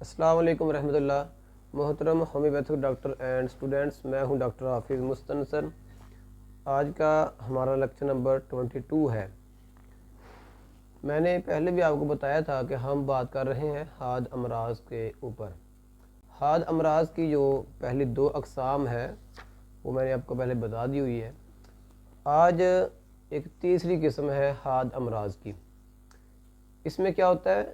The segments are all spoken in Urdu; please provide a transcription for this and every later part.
السلام علیکم ورحمۃ اللہ۔ محترم ہومیوپیتھک ڈاکٹر اینڈ اسٹوڈنٹس، میں ہوں ڈاکٹر حافظ مستنصر۔ آج کا ہمارا لیکچر نمبر 22 ہے۔ میں نے پہلے بھی آپ کو بتایا تھا کہ ہم بات کر رہے ہیں حاد امراض کے اوپر۔ حاد امراض کی جو پہلی 2 اقسام ہے وہ میں نے آپ کو پہلے بتا دی ہوئی ہے۔ آج ایک تیسری قسم ہے حاد امراض کی۔ اس میں کیا ہوتا ہے؟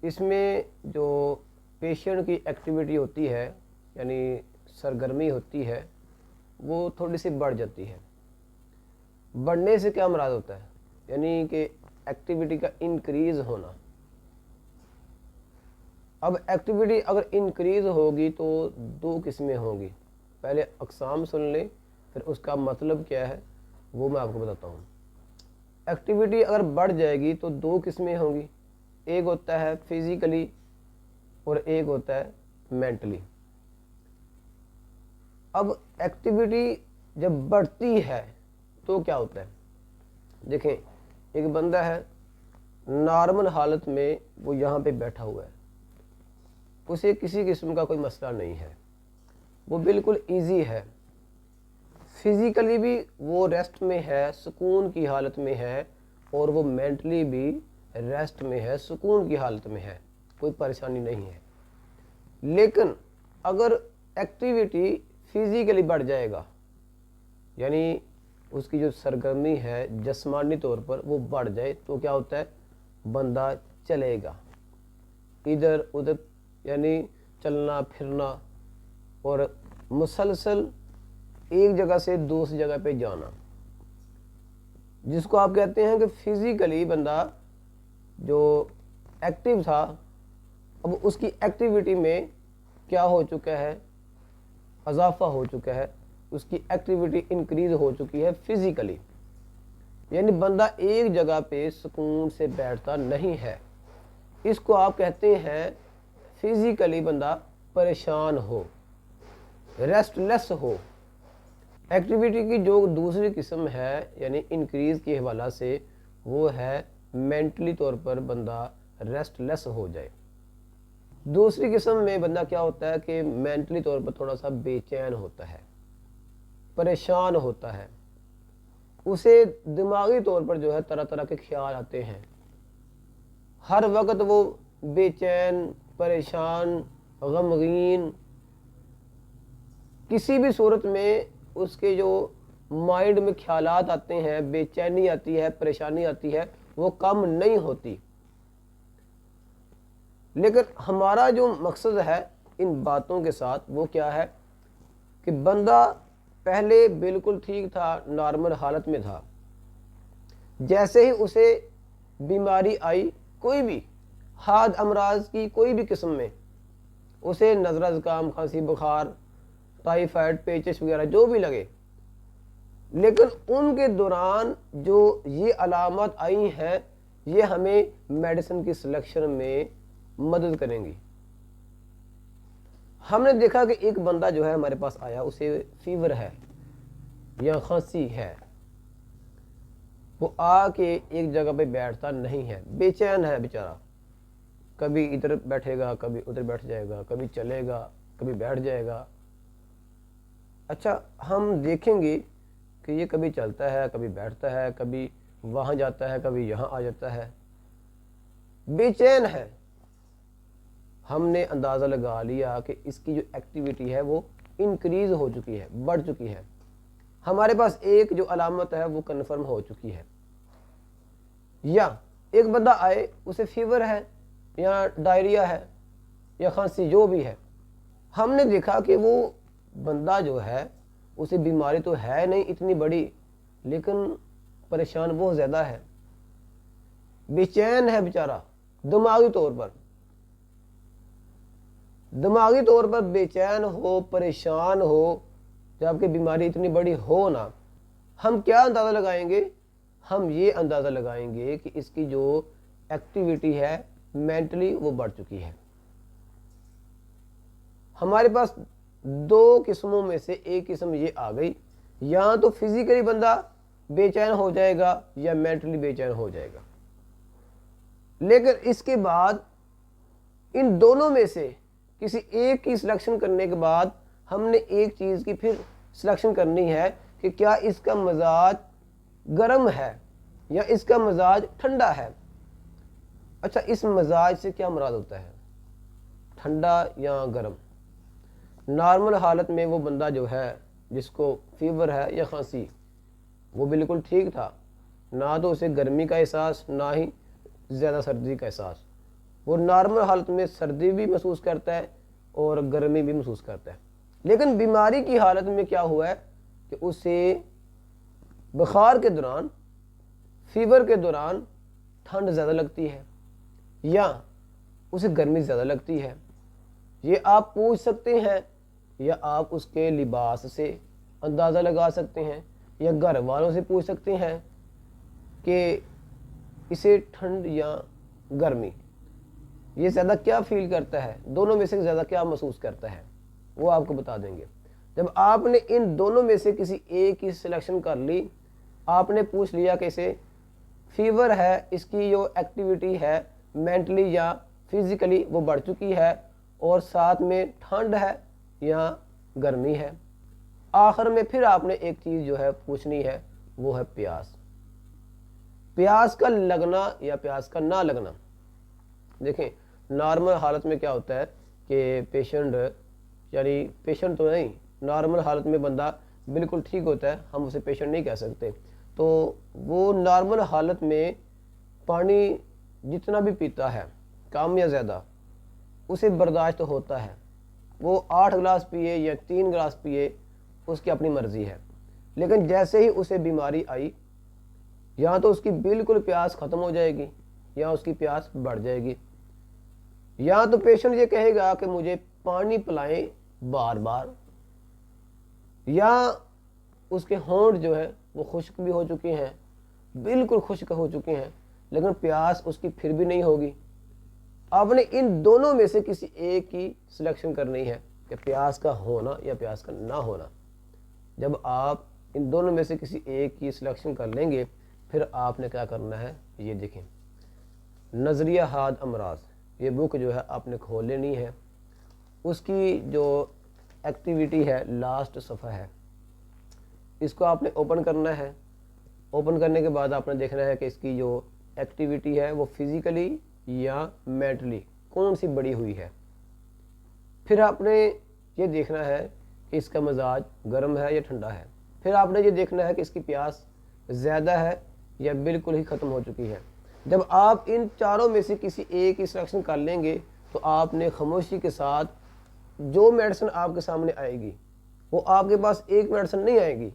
اس میں جو پیشنٹ کی ایکٹیویٹی ہوتی ہے، یعنی سرگرمی ہوتی ہے، وہ تھوڑی سی بڑھ جاتی ہے۔ بڑھنے سے کیا مراد ہوتا ہے؟ یعنی کہ ایکٹیویٹی کا انکریز ہونا۔ اب ایکٹیویٹی اگر انکریز ہوگی تو 2 قسمیں ہوں گی۔ پہلے اقسام سن لیں، پھر اس کا مطلب کیا ہے وہ میں آپ کو بتاتا ہوں۔ ایکٹیویٹی اگر بڑھ جائے گی تو 2 قسمیں ہوں گی، ایک ہوتا ہے فزیکلی اور ایک ہوتا ہے مینٹلی۔ اب ایکٹیویٹی جب بڑھتی ہے تو کیا ہوتا ہے؟ دیکھیں، ایک بندہ ہے نارمل حالت میں، وہ یہاں پہ بیٹھا ہوا ہے، اسے کسی قسم کا کوئی مسئلہ نہیں ہے، وہ بالکل ایزی ہے، فزیکلی بھی وہ ریسٹ میں ہے، سکون کی حالت میں ہے، اور وہ مینٹلی بھی ریسٹ میں ہے، سکون کی حالت میں ہے، کوئی پریشانی نہیں ہے۔ لیکن اگر ایکٹیویٹی فزیکلی بڑھ جائے گا، یعنی اس کی جو سرگرمی ہے جسمانی طور پر وہ بڑھ جائے، تو کیا ہوتا ہے؟ بندہ چلے گا ادھر ادھر، یعنی چلنا پھرنا اور مسلسل ایک جگہ سے دوسری جگہ پہ جانا، جس کو آپ کہتے ہیں کہ فزیکلی بندہ جو ایکٹیو تھا، اب اس کی ایکٹیویٹی میں کیا ہو چکا ہے؟ اضافہ ہو چکا ہے، اس کی ایکٹیویٹی انکریز ہو چکی ہے فزیکلی، یعنی بندہ ایک جگہ پہ سکون سے بیٹھتا نہیں ہے۔ اس کو آپ کہتے ہیں فزیکلی بندہ پریشان ہو، ریسٹ لیس ہو۔ ایکٹیویٹی کی جو دوسری قسم ہے یعنی انکریز کے حوالہ سے، وہ ہے مینٹلی طور پر بندہ ریسٹ لیس ہو جائے۔ دوسری قسم میں بندہ کیا ہوتا ہے کہ مینٹلی طور پر تھوڑا سا بے چین ہوتا ہے، پریشان ہوتا ہے، اسے دماغی طور پر جو ہے طرح طرح کے خیال آتے ہیں، ہر وقت وہ بے چین، پریشان، غمگین، کسی بھی صورت میں اس کے جو مائنڈ میں خیالات آتے ہیں، بے چینی آتی ہے، پریشانی آتی ہے، وہ کم نہیں ہوتی۔ لیکن ہمارا جو مقصد ہے ان باتوں کے ساتھ وہ کیا ہے کہ بندہ پہلے بالکل ٹھیک تھا، نارمل حالت میں تھا، جیسے ہی اسے بیماری آئی، کوئی بھی حاد امراض کی کوئی بھی قسم میں، اسے نزلہ زکام، کھانسی، بخار، ٹائیفائڈ، پیچش وغیرہ جو بھی لگے، لیکن ان کے دوران جو یہ علامات آئی ہیں، یہ ہمیں میڈیسن کی سلیکشن میں مدد کریں گی۔ ہم نے دیکھا کہ ایک بندہ جو ہے ہمارے پاس آیا، اسے فیور ہے یا کھانسی ہے، وہ آ کے ایک جگہ پہ بیٹھتا نہیں ہے، بے چین ہے بیچارہ، کبھی ادھر بیٹھے گا، کبھی ادھر بیٹھ جائے گا، کبھی چلے گا، کبھی بیٹھ جائے گا۔ اچھا، ہم دیکھیں گے کہ یہ کبھی چلتا ہے، کبھی بیٹھتا ہے، کبھی وہاں جاتا ہے، کبھی یہاں آ جاتا ہے، بے چین ہے۔ ہم نے اندازہ لگا لیا کہ اس کی جو ایکٹیویٹی ہے وہ انکریز ہو چکی ہے، بڑھ چکی ہے، ہمارے پاس ایک جو علامت ہے وہ کنفرم ہو چکی ہے۔ یا ایک بندہ آئے، اسے فیور ہے یا ڈائریا ہے یا کھانسی جو بھی ہے، ہم نے دیکھا کہ وہ بندہ جو ہے اسے بیماری تو ہے نہیں اتنی بڑی، لیکن پریشان بہت زیادہ ہے، بے چین ہے بیچارہ، دماغی طور پر بے چین ہو، پریشان ہو، جبکہ بیماری اتنی بڑی ہو نا، ہم کیا اندازہ لگائیں گے؟ ہم یہ اندازہ لگائیں گے کہ اس کی جو ایکٹیویٹی ہے مینٹلی وہ بڑھ چکی ہے۔ ہمارے پاس 2 قسموں میں سے ایک قسم یہ آ گئی، یا تو فزیکلی بندہ بے چین ہو جائے گا یا مینٹلی بے چین ہو جائے گا۔ لیکن اس کے بعد ان دونوں میں سے کسی ایک کی سلیکشن کرنے کے بعد ہم نے ایک چیز کی پھر سلیکشن کرنی ہے کہ کیا اس کا مزاج گرم ہے یا اس کا مزاج ٹھنڈا ہے۔ اچھا، اس مزاج سے کیا مراد ہوتا ہے، ٹھنڈا یا گرم؟ نارمل حالت میں وہ بندہ جو ہے جس کو فیور ہے یا کھانسی، وہ بالکل ٹھیک تھا، نہ تو اسے گرمی کا احساس نہ ہی زیادہ سردی کا احساس۔ وہ نارمل حالت میں سردی بھی محسوس کرتا ہے اور گرمی بھی محسوس کرتا ہے، لیکن بیماری کی حالت میں کیا ہوا ہے کہ اسے بخار کے دوران، فیور کے دوران ٹھنڈ زیادہ لگتی ہے یا اسے گرمی زیادہ لگتی ہے۔ یہ آپ پوچھ سکتے ہیں یا آپ اس کے لباس سے اندازہ لگا سکتے ہیں یا گھر والوں سے پوچھ سکتے ہیں کہ اسے ٹھنڈ یا گرمی، یہ زیادہ کیا فیل کرتا ہے، دونوں میں سے زیادہ کیا محسوس کرتا ہے، وہ آپ کو بتا دیں گے۔ جب آپ نے ان دونوں میں سے کسی ایک کی سلیکشن کر لی، آپ نے پوچھ لیا کہ اسے فیور ہے، اس کی جو ایکٹیویٹی ہے مینٹلی یا فزیکلی وہ بڑھ چکی ہے، اور ساتھ میں ٹھنڈ ہے یا گرمی ہے، آخر میں پھر آپ نے ایک چیز جو ہے پوچھنی ہے، وہ ہے پیاس۔ پیاس کا لگنا یا پیاس کا نہ لگنا۔ دیکھیں، نارمل حالت میں کیا ہوتا ہے کہ پیشنٹ، یعنی پیشنٹ تو نہیں، نارمل حالت میں بندہ بالکل ٹھیک ہوتا ہے، ہم اسے پیشنٹ نہیں کہہ سکتے، تو وہ نارمل حالت میں پانی جتنا بھی پیتا ہے کم یا زیادہ اسے برداشت ہوتا ہے، وہ 8 گلاس پیے یا 3 گلاس پیے اس کی اپنی مرضی ہے، لیکن جیسے ہی اسے بیماری آئی، یا تو اس کی بالکل پیاس ختم ہو جائے گی یا اس کی پیاس بڑھ جائے گی، یا تو پیشنٹ یہ کہے گا کہ مجھے پانی پلائیں بار بار، یا اس کے ہونٹ جو ہے وہ خشک بھی ہو چکے ہیں، بالکل خشک ہو چکے ہیں، لیکن پیاس اس کی پھر بھی نہیں ہوگی۔ آپ نے ان دونوں میں سے کسی ایک کی سلیکشن کرنی ہے کہ پیاس کا ہونا یا پیاس کا نہ ہونا۔ جب آپ ان دونوں میں سے کسی ایک کی سلیکشن کر لیں گے، پھر آپ نے کیا کرنا ہے، یہ دیکھیں، نظریہ حاد امراض، یہ بک جو ہے آپ نے کھول لینی ہے، اس کی جو ایکٹیویٹی ہے لاسٹ صفحہ ہے، اس کو آپ نے اوپن کرنا ہے۔ اوپن کرنے کے بعد آپ نے دیکھنا ہے کہ اس کی جو ایکٹیویٹی ہے وہ فزیکلی یا مینٹلی کون سی بڑی ہوئی ہے۔ پھر آپ نے یہ دیکھنا ہے کہ اس کا مزاج گرم ہے یا ٹھنڈا ہے۔ پھر آپ نے یہ دیکھنا ہے کہ اس کی پیاس زیادہ ہے یا بالکل ہی ختم ہو چکی ہے۔ جب آپ ان چاروں میں سے کسی ایک کی سلیکشن کر لیں گے تو آپ نے خاموشی کے ساتھ جو میڈیسن آپ کے سامنے آئے گی، وہ آپ کے پاس ایک میڈیسن نہیں آئے گی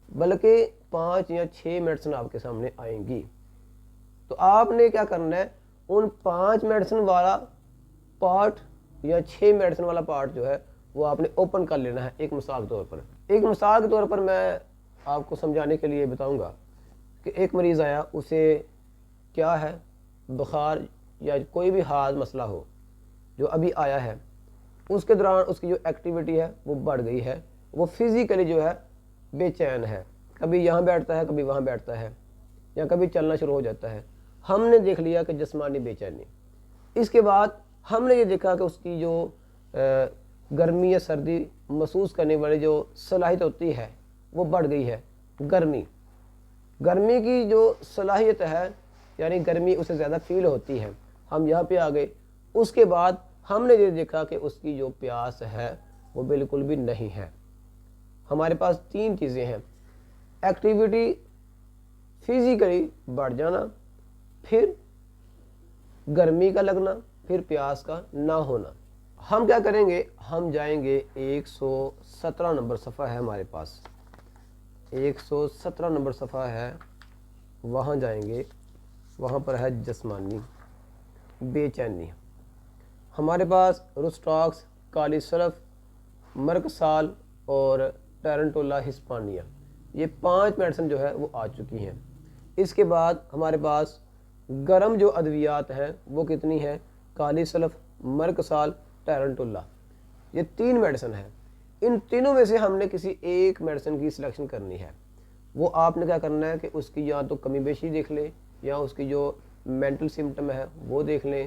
بلکہ 5 یا 6 میڈیسن آپ کے سامنے آئیں گی۔ تو آپ نے کیا کرنا ہے، ان 5 میڈیسن والا پارٹ یا 6 میڈیسن والا پارٹ جو ہے وہ آپ نے اوپن کر لینا ہے۔ ایک مثال کے طور پر، ایک طور پر میں آپ کو سمجھانے کے لیے بتاؤں گا کہ ایک مریض آیا، اسے کیا ہے، بخار یا کوئی بھی حاد مسئلہ ہو جو ابھی آیا ہے، اس کے دوران اس کی جو ایکٹیویٹی ہے وہ بڑھ گئی ہے، وہ فزیکلی جو ہے بے چین ہے، کبھی یہاں بیٹھتا ہے کبھی وہاں بیٹھتا ہے یا کبھی چلنا شروع ہو جاتا ہے۔ ہم نے دیکھ لیا کہ جسمانی بے چینی۔ اس کے بعد ہم نے یہ دیکھا کہ اس کی جو گرمی یا سردی محسوس کرنے والی جو صلاحیت ہوتی ہے وہ بڑھ گئی ہے۔ گرمی کی جو صلاحیت ہے، یعنی گرمی اسے زیادہ فیل ہوتی ہے، ہم یہاں پہ آ گئے۔ اس کے بعد ہم نے یہ دیکھا کہ اس کی جو پیاس ہے وہ بالکل بھی نہیں ہے۔ ہمارے پاس 3 چیزیں ہیں، ایکٹیویٹی فزیکلی بڑھ جانا، پھر گرمی کا لگنا، پھر پیاس کا نہ ہونا۔ ہم کیا کریں گے، ہم جائیں گے 117 نمبر صفحہ ہے ہمارے پاس، 117 نمبر صفحہ ہے، وہاں جائیں گے، وہاں پر ہے جسمانی بے چینی۔ ہمارے پاس روسٹاکس، کالی سلف، مرکسال اور ٹیرنٹولا ہسپانیہ، یہ 5 میڈیسن جو ہے وہ آ چکی ہیں۔ اس کے بعد ہمارے پاس گرم جو ادویات ہیں وہ کتنی ہیں، کالی سلف، مرکسال، ٹیرنٹولا، یہ 3 میڈیسن ہیں۔ ان تینوں میں سے ہم نے کسی ایک میڈیسن کی سلیکشن کرنی ہے۔ وہ آپ نے کیا کرنا ہے کہ اس کی یا تو کمی بیشی دیکھ لیں، یا اس کی جو مینٹل سمٹم ہے وہ دیکھ لیں،